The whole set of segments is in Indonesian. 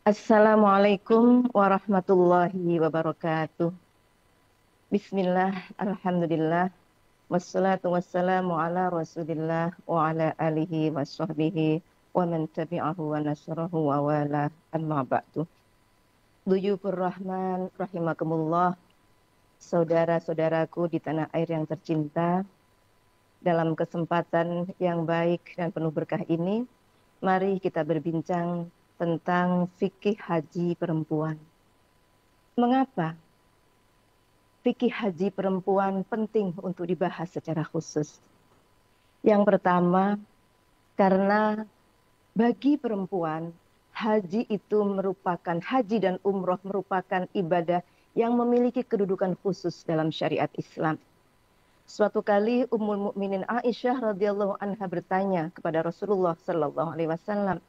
Assalamualaikum warahmatullahi wabarakatuh. Bismillah, alhamdulillah, wassalatu wassalamu ala rasulillah wa ala alihi wa sahbihi wa man tabi'ahu wa nasrahu wa wala amma ba'du. Duyufur Rahman, rahimakumullah, saudara-saudaraku di tanah air yang tercinta, dalam kesempatan yang baik dan penuh berkah ini, mari kita berbincang tentang fikih haji perempuan. Mengapa fikih haji perempuan penting untuk dibahas secara khusus? Yang pertama, karena bagi perempuan, haji itu merupakan, haji dan umroh merupakan ibadah yang memiliki kedudukan khusus dalam syariat Islam. Suatu kali Ummul Mukminin Aisyah radhiyallahu anha bertanya kepada Rasulullah sallallahu alaihi wasallam,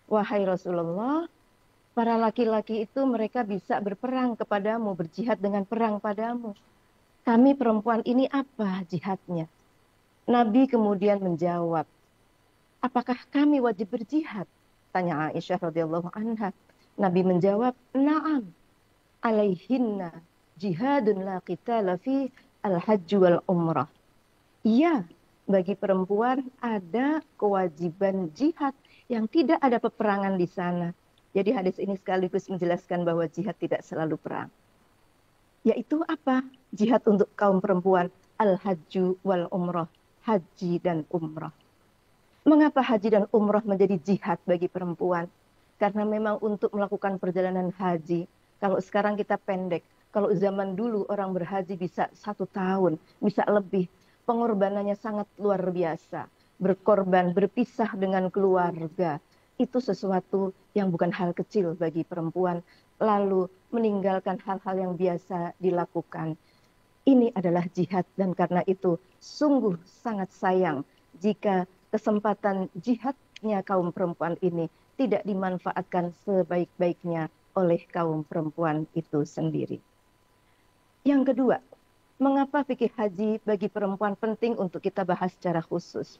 "Wahai Rasulullah, para laki-laki itu mereka bisa berperang kepadamu, berjihad dengan perang padamu. Kami perempuan ini apa jihadnya?" Nabi kemudian menjawab, "Apakah kami wajib berjihad?" Tanya Aisyah radhiyallahu anha. Nabi menjawab, "Na'am, alaihinna jihadun la qitala fi al-hajj wal umrah." Iya, bagi perempuan ada kewajiban jihad yang tidak ada peperangan di sana. Jadi hadis ini sekaligus menjelaskan bahwa jihad tidak selalu perang. Yaitu apa? Jihad untuk kaum perempuan, al-hajju wal umrah, haji dan umrah. Mengapa haji dan umrah menjadi jihad bagi perempuan? Karena memang untuk melakukan perjalanan haji, kalau sekarang kita pendek, kalau zaman dulu orang berhaji bisa 1 tahun, bisa lebih, pengorbanannya sangat luar biasa. Berkorban, berpisah dengan keluarga, itu sesuatu yang bukan hal kecil bagi perempuan. Lalu meninggalkan hal-hal yang biasa dilakukan. Ini adalah jihad dan karena itu sungguh sangat sayang jika kesempatan jihadnya kaum perempuan ini tidak dimanfaatkan sebaik-baiknya oleh kaum perempuan itu sendiri. Yang kedua, mengapa fikih haji bagi perempuan penting untuk kita bahas secara khusus?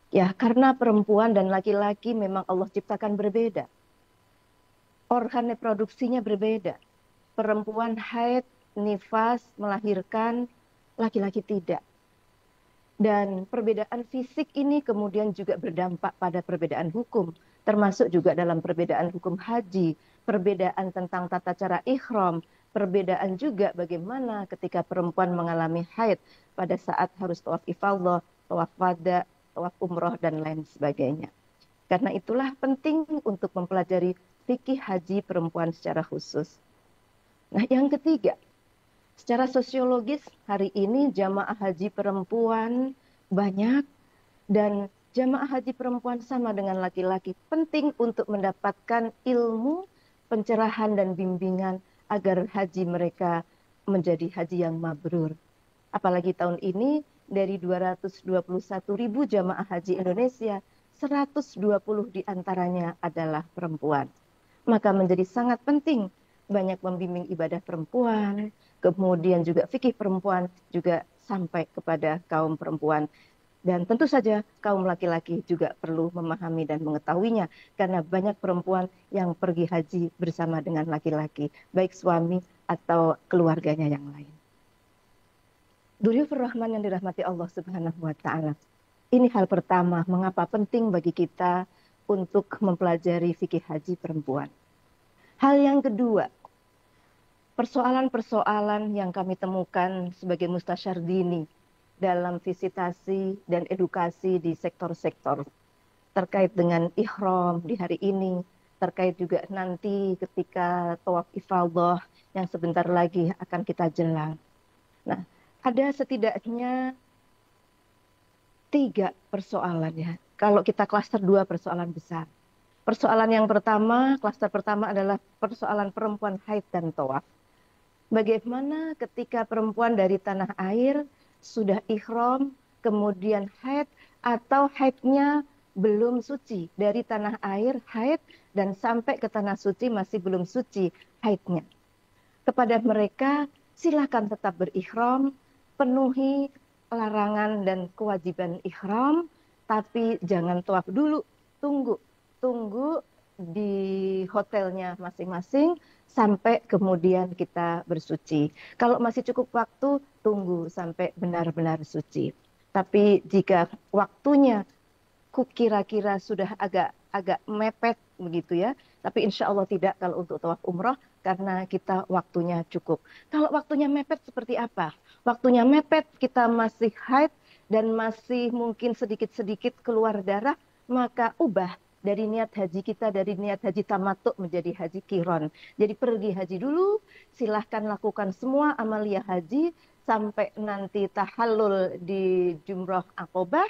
Ya, karena perempuan dan laki-laki memang Allah ciptakan berbeda. Organ reproduksinya berbeda. Perempuan haid, nifas, melahirkan, laki-laki tidak. Dan perbedaan fisik ini kemudian juga berdampak pada perbedaan hukum, termasuk juga dalam perbedaan hukum haji, perbedaan tentang tata cara ihram, perbedaan juga bagaimana ketika perempuan mengalami haid pada saat harus tawaf ifadah, tawaf wada, tawaf umroh, dan lain sebagainya. Karena itulah penting untuk mempelajari fikih haji perempuan secara khusus. Nah, yang ketiga, secara sosiologis hari ini jamaah haji perempuan banyak dan jamaah haji perempuan sama dengan laki-laki penting untuk mendapatkan ilmu, pencerahan dan bimbingan agar haji mereka menjadi haji yang mabrur. Apalagi tahun ini dari 221.000 jamaah haji Indonesia, 120 diantaranya adalah perempuan. Maka menjadi sangat penting banyak membimbing ibadah perempuan, kemudian juga fikih perempuan juga sampai kepada kaum perempuan. Dan tentu saja kaum laki-laki juga perlu memahami dan mengetahuinya karena banyak perempuan yang pergi haji bersama dengan laki-laki, baik suami atau keluarganya yang lain. Duyufur Rahman yang dirahmati Allah Subhanahu wa taala. Ini hal pertama mengapa penting bagi kita untuk mempelajari fikih haji perempuan. Hal yang kedua, persoalan-persoalan yang kami temukan sebagai mustasyar dini dalam visitasi dan edukasi di sektor-sektor terkait dengan ihram di hari ini, terkait juga nanti ketika tawaf ifadah yang sebentar lagi akan kita jelang. Nah, ada setidaknya 3 persoalan ya. Kalau kita klaster 2 persoalan besar. Persoalan yang pertama, klaster pertama adalah persoalan perempuan haid dan tawaf. Bagaimana ketika perempuan dari tanah air sudah ihram, kemudian haid, atau haidnya belum suci dari tanah air haid dan sampai ke tanah suci masih belum suci haidnya. Kepada mereka silakan tetap berihram, penuhi larangan dan kewajiban ihram, tapi jangan tawaf dulu, tunggu di hotelnya masing-masing sampai kemudian kita bersuci. Kalau masih cukup waktu, tunggu sampai benar-benar suci. Tapi jika waktunya kukira-kira sudah agak mepet begitu ya, tapi insya Allah tidak kalau untuk tawaf umroh karena kita waktunya cukup. Kalau waktunya mepet seperti apa? Waktunya mepet kita masih haid dan masih mungkin sedikit-sedikit keluar darah, maka ubah dari niat haji kita dari niat haji tamattu menjadi haji kiron. Jadi pergi haji dulu, silahkan lakukan semua amalia haji sampai nanti tahallul di Jumrah Aqobah,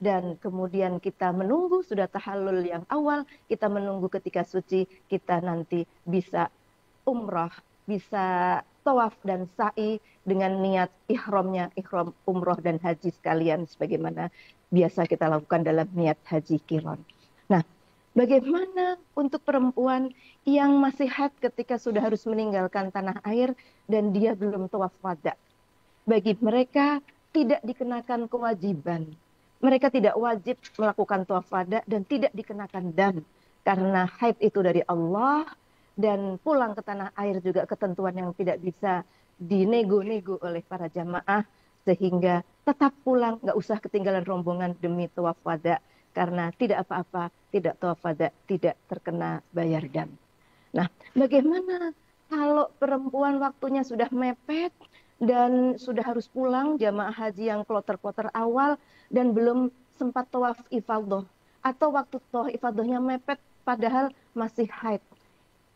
dan kemudian kita menunggu sudah tahallul yang awal, kita menunggu ketika suci, kita nanti bisa umrah, bisa tawaf dan sa'i dengan niat ihramnya, ihram umrah dan haji sekalian sebagaimana biasa kita lakukan dalam niat haji kiron. Nah, bagaimana untuk perempuan yang masih haid ketika sudah harus meninggalkan tanah air dan dia belum tawaf wada? Bagi mereka tidak dikenakan kewajiban. Mereka tidak wajib melakukan tawaf wada dan tidak dikenakan dam. Karena haid itu dari Allah dan pulang ke tanah air juga ketentuan yang tidak bisa dinego-nego oleh para jamaah. Sehingga tetap pulang, nggak usah ketinggalan rombongan demi tawaf wada. Karena tidak apa-apa, tidak tawaf wada, tidak terkena bayar dam. Nah, bagaimana kalau perempuan waktunya sudah mepet dan sudah harus pulang jamaah haji yang kloter-kloter awal dan belum sempat tawaf ifadah atau waktu tawaf ifadahnya mepet padahal masih haid?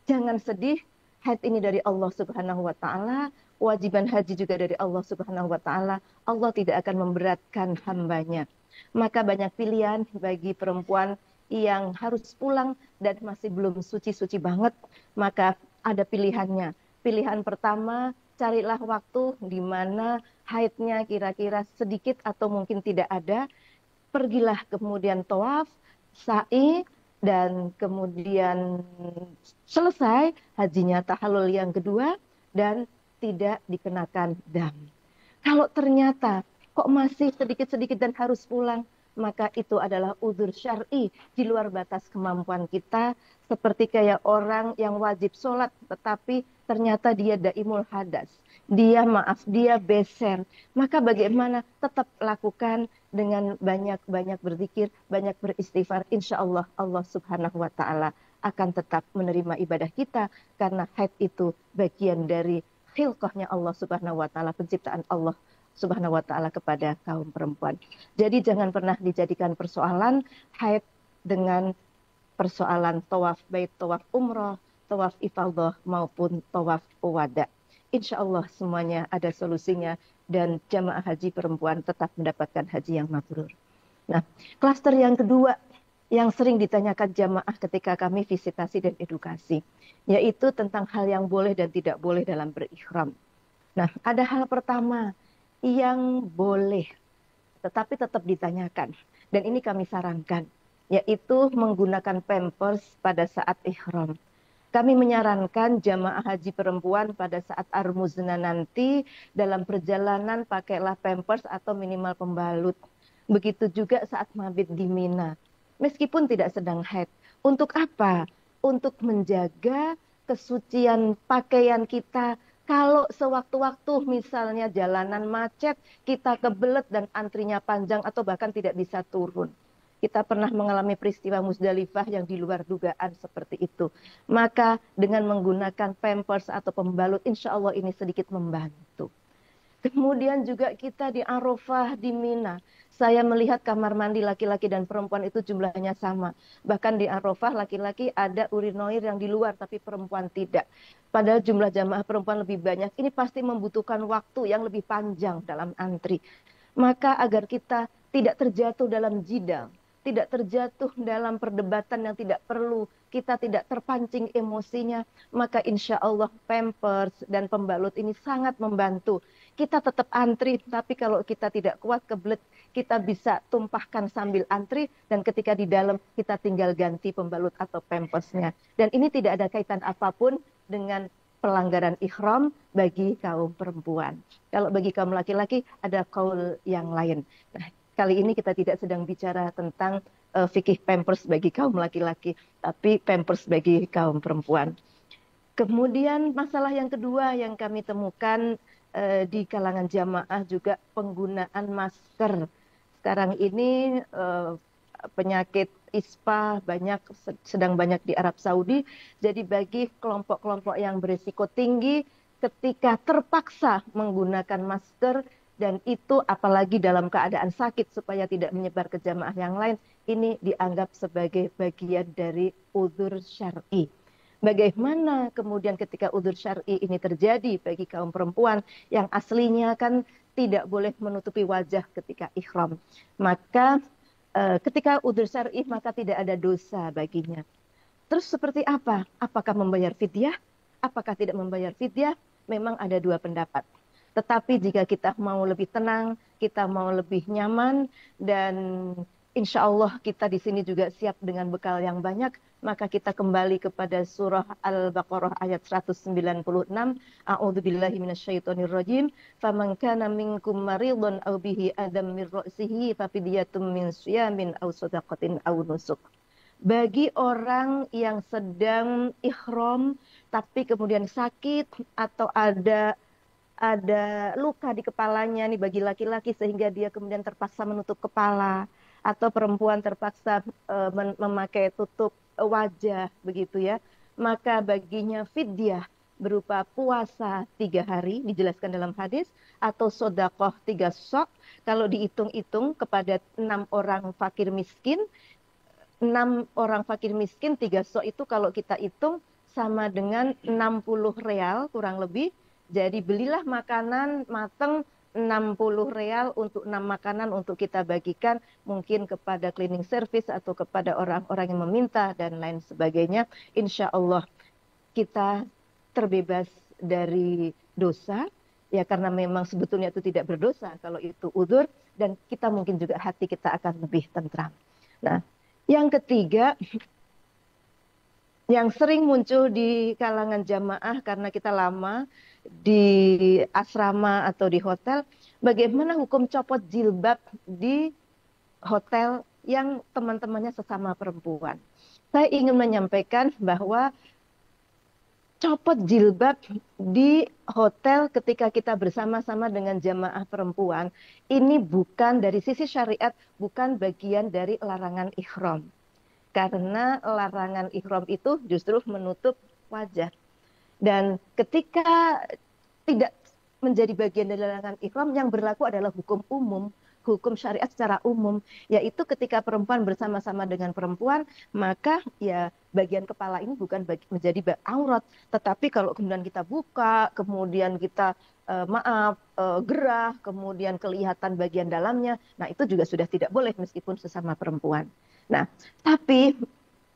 Jangan sedih, haid ini dari Allah Subhanahu wa taala, kewajiban haji juga dari Allah Subhanahu wa taala. Allah tidak akan memberatkan hambanya. Maka banyak pilihan bagi perempuan yang harus pulang dan masih belum suci-suci banget, maka ada pilihannya. Pilihan pertama, carilah waktu di mana haidnya kira-kira sedikit atau mungkin tidak ada. Pergilah kemudian tawaf, sa'i, dan kemudian selesai hajinya tahallul yang kedua dan tidak dikenakan dam. Kalau ternyata kok masih sedikit-sedikit dan harus pulang, maka itu adalah uzur syar'i di luar batas kemampuan kita, seperti kayak orang yang wajib sholat tetapi ternyata dia daimul hadas, dia beser, maka bagaimana? Tetap lakukan dengan banyak-banyak berzikir, banyak beristighfar, insya Allah Allah Subhanahu wa taala akan tetap menerima ibadah kita, karena haid itu bagian dari khilqahnya Allah Subhanahu wa taala, penciptaan Allah Subhanahu wa taala kepada kaum perempuan. Jadi jangan pernah dijadikan persoalan haid dengan persoalan tawaf, baik tawaf umroh, tawaf ifadah maupun tawaf wada. Insya Allah semuanya ada solusinya dan jamaah haji perempuan tetap mendapatkan haji yang mabrur. Nah, klaster yang kedua yang sering ditanyakan jamaah ketika kami visitasi dan edukasi, yaitu tentang hal yang boleh dan tidak boleh dalam berikhram. Nah, ada hal pertama yang boleh, tetapi tetap ditanyakan. Dan ini kami sarankan, yaitu menggunakan pampers pada saat ihram. Kami menyarankan jamaah haji perempuan pada saat armuzna nanti dalam perjalanan pakailah pampers atau minimal pembalut. Begitu juga saat mabit di Mina. Meskipun tidak sedang haid. Untuk apa? Untuk menjaga kesucian pakaian kita. Kalau sewaktu-waktu misalnya jalanan macet, kita kebelet dan antrinya panjang atau bahkan tidak bisa turun. Kita pernah mengalami peristiwa Musdalifah yang di luar dugaan seperti itu. Maka dengan menggunakan pampers atau pembalut, insya Allah ini sedikit membantu. Kemudian juga kita di Arafah, di Mina. Saya melihat kamar mandi laki-laki dan perempuan itu jumlahnya sama. Bahkan di Arafah laki-laki ada urinoir yang di luar, tapi perempuan tidak. Padahal jumlah jamaah perempuan lebih banyak. Ini pasti membutuhkan waktu yang lebih panjang dalam antri. Maka agar kita tidak terjatuh dalam jidal, tidak terjatuh dalam perdebatan yang tidak perlu, kita tidak terpancing emosinya, maka insya Allah pampers dan pembalut ini sangat membantu. Kita tetap antri, tapi kalau kita tidak kuat kebelet, kita bisa tumpahkan sambil antri, dan ketika di dalam kita tinggal ganti pembalut atau pampersnya. Dan ini tidak ada kaitan apapun dengan pelanggaran ihram bagi kaum perempuan. Kalau bagi kaum laki-laki ada kaul yang lain. Nah, kali ini kita tidak sedang bicara tentang fikih pampers bagi kaum laki-laki, tapi pampers bagi kaum perempuan. Kemudian masalah yang kedua yang kami temukan di kalangan jamaah juga penggunaan masker. Sekarang ini penyakit ISPA sedang banyak di Arab Saudi. Jadi bagi kelompok-kelompok yang berisiko tinggi ketika terpaksa menggunakan masker dan itu apalagi dalam keadaan sakit supaya tidak menyebar ke jamaah yang lain, ini dianggap sebagai bagian dari uzur syar'i. Bagaimana kemudian ketika udzur syar'i ini terjadi bagi kaum perempuan yang aslinya kan tidak boleh menutupi wajah ketika ihram. Maka ketika udzur syar'i maka tidak ada dosa baginya. Terus seperti apa? Apakah membayar fidyah? Apakah tidak membayar fidyah? Memang ada dua pendapat. Tetapi jika kita mau lebih tenang, kita mau lebih nyaman, dan insya Allah kita di sini juga siap dengan bekal yang banyak, maka kita kembali kepada surah Al-Baqarah ayat 196. A'udzubillahi minasyaitonirrajim. Faman kana minkum maridun aw bihi adam min ra'sihi fafidyatun min siyamin aw shadaqatin aw nusuk. Bagi orang yang sedang ihram tapi kemudian sakit atau ada luka di kepalanya nih bagi laki-laki sehingga dia kemudian terpaksa menutup kepala atau perempuan terpaksa memakai tutup wajah begitu ya, maka baginya fidyah berupa puasa 3 hari dijelaskan dalam hadis atau sodakoh 3 sok. Kalau dihitung-hitung kepada 6 orang fakir miskin, 6 orang fakir miskin 3 sok itu kalau kita hitung sama dengan 60 real kurang lebih. Jadi belilah makanan matang 60 real untuk 6 makanan untuk kita bagikan mungkin kepada cleaning service atau kepada orang-orang yang meminta dan lain sebagainya. Insya Allah kita terbebas dari dosa ya, karena memang sebetulnya itu tidak berdosa kalau itu udzur, dan kita mungkin juga hati kita akan lebih tentram. Nah, yang ketiga yang sering muncul di kalangan jamaah karena kita lama di asrama atau di hotel, bagaimana hukum copot jilbab di hotel yang teman-temannya sesama perempuan. Saya ingin menyampaikan bahwa copot jilbab di hotel ketika kita bersama-sama dengan jamaah perempuan, ini bukan dari sisi syariat, bukan bagian dari larangan ihram. Karena larangan ihram itu justru menutup wajah. Dan ketika tidak menjadi bagian dari larangan ihram, yang berlaku adalah hukum umum, hukum syariat secara umum, yaitu ketika perempuan bersama-sama dengan perempuan, maka ya bagian kepala ini bukan menjadi aurat, tetapi kalau kemudian kita buka, kemudian kita gerah, kemudian kelihatan bagian dalamnya, nah itu juga sudah tidak boleh meskipun sesama perempuan. Nah, tapi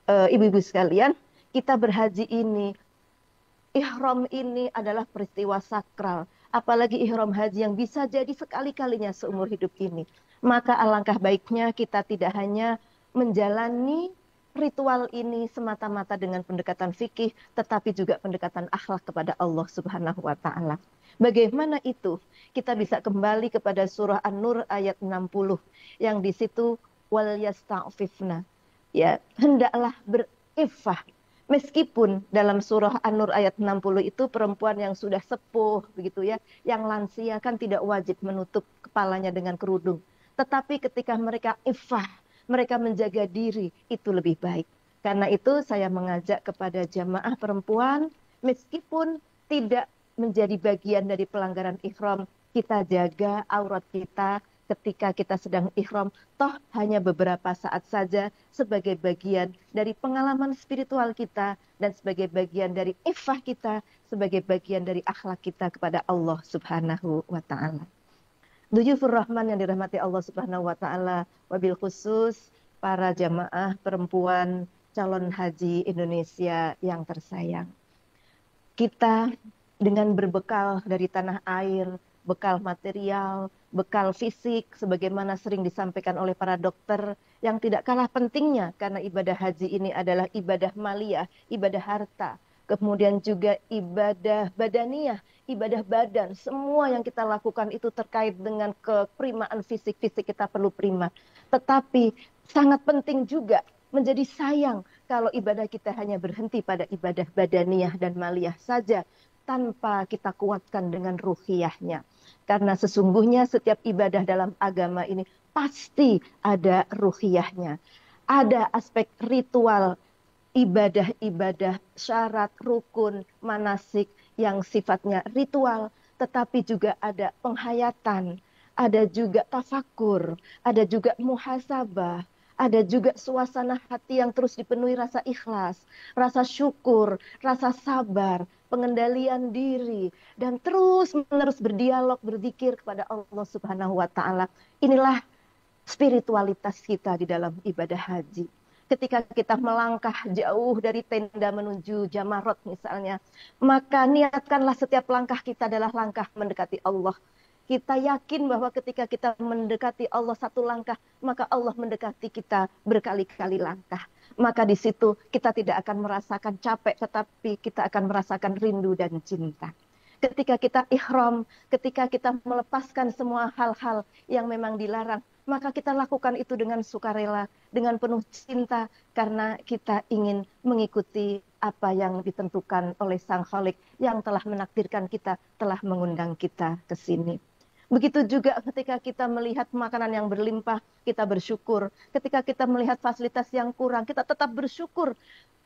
ibu-ibu sekalian, kita berhaji ini, ihram ini adalah peristiwa sakral. Apalagi ihram haji yang bisa jadi sekali-kalinya seumur hidup ini. Maka alangkah baiknya kita tidak hanya menjalani ritual ini semata-mata dengan pendekatan fikih, tetapi juga pendekatan akhlak kepada Allah Subhanahu wa Ta'ala. Bagaimana itu? Kita bisa kembali kepada surah An-Nur ayat 60 yang di situ wal yasta'fifna. Ya, hendaklah beriffah. Meskipun dalam surah An-Nur ayat 60 itu perempuan yang sudah sepuh begitu ya, yang lansia kan tidak wajib menutup kepalanya dengan kerudung. Tetapi ketika mereka iffah, mereka menjaga diri, itu lebih baik. Karena itu saya mengajak kepada jamaah perempuan, meskipun tidak menjadi bagian dari pelanggaran ihram, kita jaga aurat kita ketika kita sedang ihram, toh hanya beberapa saat saja, sebagai bagian dari pengalaman spiritual kita dan sebagai bagian dari iffah kita, sebagai bagian dari akhlak kita kepada Allah Subhanahu wa Ta'ala. Duyufur Rahman yang dirahmati Allah Subhanahu wa Ta'ala, wabil khusus para jamaah perempuan calon haji Indonesia yang tersayang. Kita dengan berbekal dari tanah air, bekal material, bekal fisik, sebagaimana sering disampaikan oleh para dokter, yang tidak kalah pentingnya karena ibadah haji ini adalah ibadah maliyah, ibadah harta, kemudian juga ibadah badaniyah, ibadah badan, semua yang kita lakukan itu terkait dengan keprimaan fisik kita perlu prima. Tetapi sangat penting juga, menjadi sayang kalau ibadah kita hanya berhenti pada ibadah badaniyah dan maliyah saja, tanpa kita kuatkan dengan ruhiyahnya. Karena sesungguhnya setiap ibadah dalam agama ini pasti ada ruhiyahnya. Ada aspek ritual, ibadah-ibadah, syarat, rukun, manasik yang sifatnya ritual, tetapi juga ada penghayatan, ada juga tafakur, ada juga muhasabah, ada juga suasana hati yang terus dipenuhi rasa ikhlas, rasa syukur, rasa sabar, pengendalian diri, dan terus-menerus berdialog, berzikir kepada Allah Subhanahu wa Ta'ala. Inilah spiritualitas kita di dalam ibadah haji. Ketika kita melangkah jauh dari tenda menuju Jamarot misalnya, maka niatkanlah setiap langkah kita adalah langkah mendekati Allah. Kita yakin bahwa ketika kita mendekati Allah satu langkah, maka Allah mendekati kita berkali-kali langkah. Maka di situ kita tidak akan merasakan capek, tetapi kita akan merasakan rindu dan cinta. Ketika kita ihram, ketika kita melepaskan semua hal-hal yang memang dilarang, maka kita lakukan itu dengan sukarela, dengan penuh cinta, karena kita ingin mengikuti apa yang ditentukan oleh Sang Khalik yang telah menakdirkan kita, telah mengundang kita ke sini. Begitu juga ketika kita melihat makanan yang berlimpah, kita bersyukur. Ketika kita melihat fasilitas yang kurang, kita tetap bersyukur.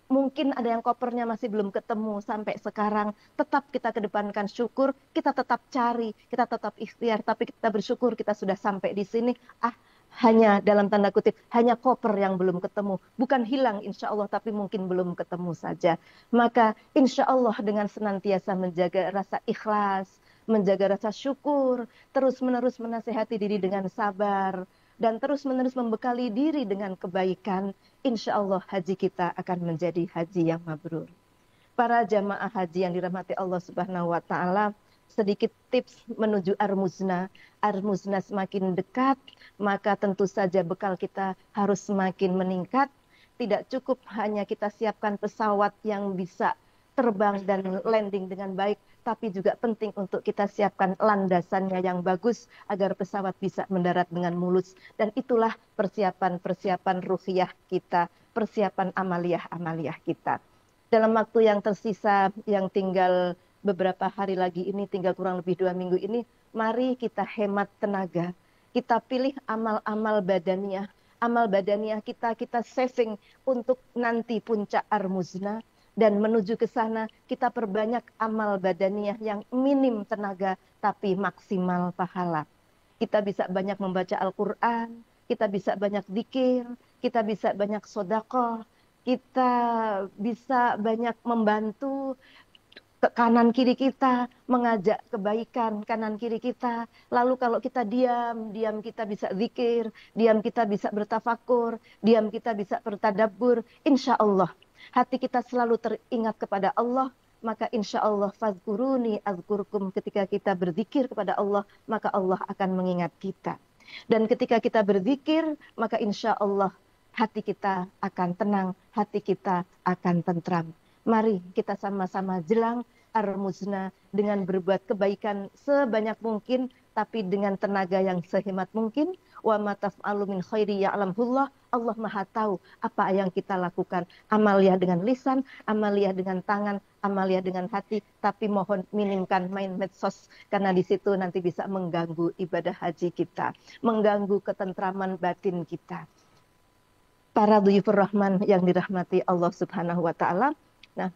Mungkin ada yang kopernya masih belum ketemu sampai sekarang, tetap kita kedepankan syukur, kita tetap cari, kita tetap ikhtiar, tapi kita bersyukur kita sudah sampai di sini. Hanya dalam tanda kutip, hanya koper yang belum ketemu. Bukan hilang insya Allah, tapi mungkin belum ketemu saja. Maka insya Allah dengan senantiasa menjaga rasa ikhlas, menjaga rasa syukur, terus-menerus menasehati diri dengan sabar, dan terus-menerus membekali diri dengan kebaikan, insya Allah haji kita akan menjadi haji yang mabrur. Para jamaah haji yang dirahmati Allah Subhanahu wa Ta'ala, sedikit tips menuju Ar-Muzna. Ar-Muzna semakin dekat, maka tentu saja bekal kita harus semakin meningkat. Tidak cukup hanya kita siapkan pesawat yang bisa terbang dan landing dengan baik, tapi juga penting untuk kita siapkan landasannya yang bagus agar pesawat bisa mendarat dengan mulus. Dan itulah persiapan-persiapan ruhiyah kita, persiapan amaliyah-amaliyah kita. Dalam waktu yang tersisa, yang tinggal beberapa hari lagi ini, tinggal kurang lebih 2 minggu ini, mari kita hemat tenaga. Kita pilih amal-amal badaniyah. Amal badaniyah kita saving untuk nanti puncak Ar-Muzna. Dan menuju ke sana, kita perbanyak amal badaniyah yang minim tenaga, tapi maksimal pahala. Kita bisa banyak membaca Al-Quran, kita bisa banyak zikir, kita bisa banyak sedekah, kita bisa banyak membantu ke kanan kiri kita, mengajak kebaikan kanan kiri kita. Lalu kalau kita diam kita bisa zikir, diam kita bisa bertafakur, diam kita bisa bertadabbur. Insya Allah hati kita selalu teringat kepada Allah, maka insya Allah fazkuruni azkurkum, ketika kita berzikir kepada Allah, maka Allah akan mengingat kita. Dan ketika kita berzikir, maka insya Allah hati kita akan tenang, hati kita akan tentram. Mari kita sama-sama jelang Ar-Muzna dengan berbuat kebaikan sebanyak mungkin, tapi dengan tenaga yang sehemat mungkin. Wa ma taf'alu min khairi ya'lamhullah. Allah Maha tahu apa yang kita lakukan. Amaliyah dengan lisan, amaliyah dengan tangan, amaliyah dengan hati, tapi mohon minimkan main medsos, karena di situ nanti bisa mengganggu ibadah haji kita, mengganggu ketentraman batin kita. Para dhuyufur rahman yang dirahmati Allah Subhanahu wa Ta'ala. Nah,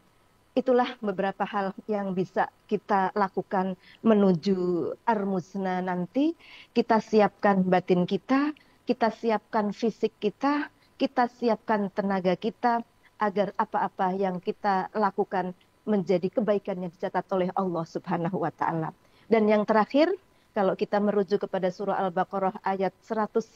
itulah beberapa hal yang bisa kita lakukan menuju Ar-Muzna nanti. Kita siapkan batin kita siapkan fisik kita siapkan tenaga kita, agar apa-apa yang kita lakukan menjadi kebaikan yang dicatat oleh Allah Subhanahu wa Ta'ala. Dan yang terakhir, kalau kita merujuk kepada surah Al-Baqarah ayat 197,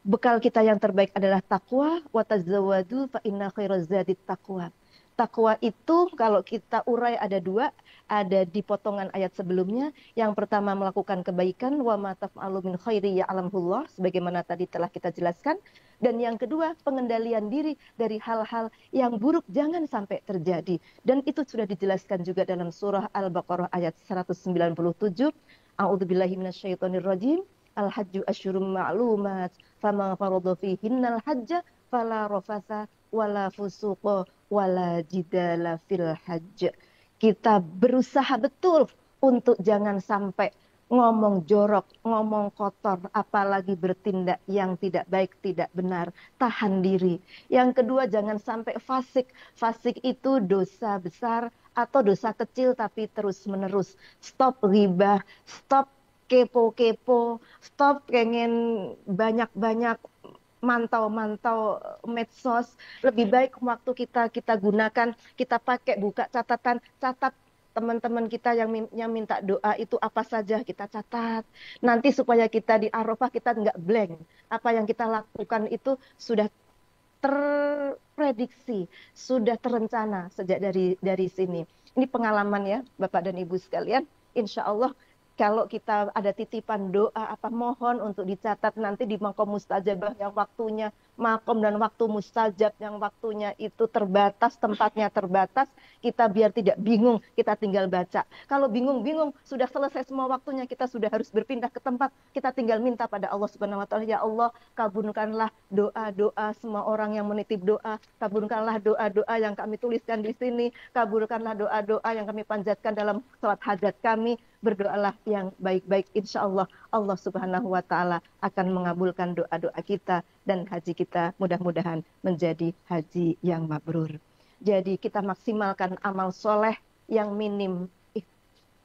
bekal kita yang terbaik adalah taqwa, wa tazawwadu fa inna khairaz zadit taqwa. Takwa itu kalau kita urai ada dua, ada di potongan ayat sebelumnya. Yang pertama melakukan kebaikan, wa ma taf'alu min khairi ya'lamhullah, sebagaimana tadi telah kita jelaskan. Dan yang kedua, pengendalian diri dari hal-hal yang buruk jangan sampai terjadi. Dan itu sudah dijelaskan juga dalam surah Al-Baqarah ayat 197. A'udzubillahi minasyaitonirrajim. Al-hajju asyurum ma'lumat, fama farada fihinnal hajja fala rafasa wala fusuqa wala jidala fil hajj. Kita berusaha betul untuk jangan sampai ngomong jorok, ngomong kotor, apalagi bertindak yang tidak baik, tidak benar. Tahan diri. Yang kedua, jangan sampai fasik. Fasik itu dosa besar atau dosa kecil tapi terus-menerus. Stop ghibah, stop kepo-kepo, stop pengen banyak-banyak mantau-mantau medsos. Lebih baik waktu kita gunakan, kita pakai buka catatan, catat teman-teman kita yang minta doa itu apa saja kita catat. Nanti supaya kita di Arafah kita nggak blank. Apa yang kita lakukan itu sudah terprediksi, sudah terencana sejak dari sini. Ini pengalaman ya Bapak dan Ibu sekalian. Insya Allah kalau kita ada titipan doa apa mohon untuk dicatat nanti di makom mustajabah yang waktunya makom dan waktu mustajab yang waktunya itu terbatas, tempatnya terbatas, kita biar tidak bingung, kita tinggal baca. Kalau bingung-bingung sudah selesai semua waktunya, kita sudah harus berpindah ke tempat, kita tinggal minta pada Allah Subhanahu wa taala, ya Allah, kabulkanlah doa-doa semua orang yang menitip doa, kabulkanlah doa-doa yang kami tuliskan di sini, kabulkanlah doa-doa yang kami panjatkan dalam salat hajat kami. Berdoalah yang baik-baik, insya Allah Allah Subhanahu wa taala akan mengabulkan doa-doa kita dan haji kita mudah-mudahan menjadi haji yang mabrur. Jadi kita maksimalkan amal soleh yang minim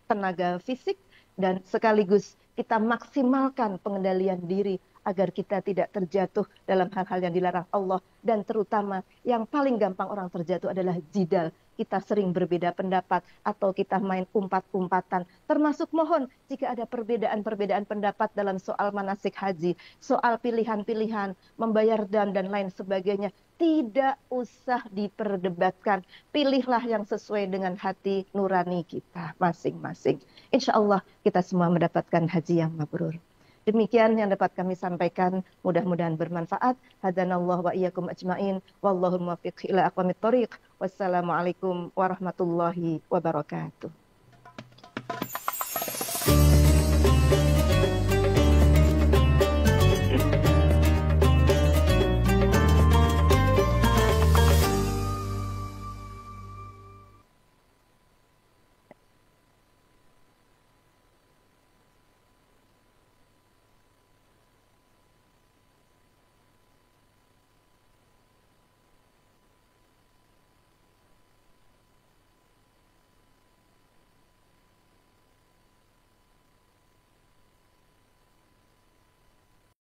tenaga fisik dan sekaligus kita maksimalkan pengendalian diri agar kita tidak terjatuh dalam hal-hal yang dilarang Allah. Dan terutama yang paling gampang orang terjatuh adalah jidal. Kita sering berbeda pendapat atau kita main umpat-umpatan. Termasuk mohon jika ada perbedaan-perbedaan pendapat dalam soal manasik haji, soal pilihan-pilihan, membayar dam dan lain sebagainya. Tidak usah diperdebatkan. Pilihlah yang sesuai dengan hati nurani kita masing-masing. Insya Allah kita semua mendapatkan haji yang mabrur. Demikian yang dapat kami sampaikan, mudah-mudahan bermanfaat. Hadanallah wa iyyakum ajmain. Wallahul muwaffiq ila aqwamit thoriq. Wassalamualaikum warahmatullahi wabarakatuh.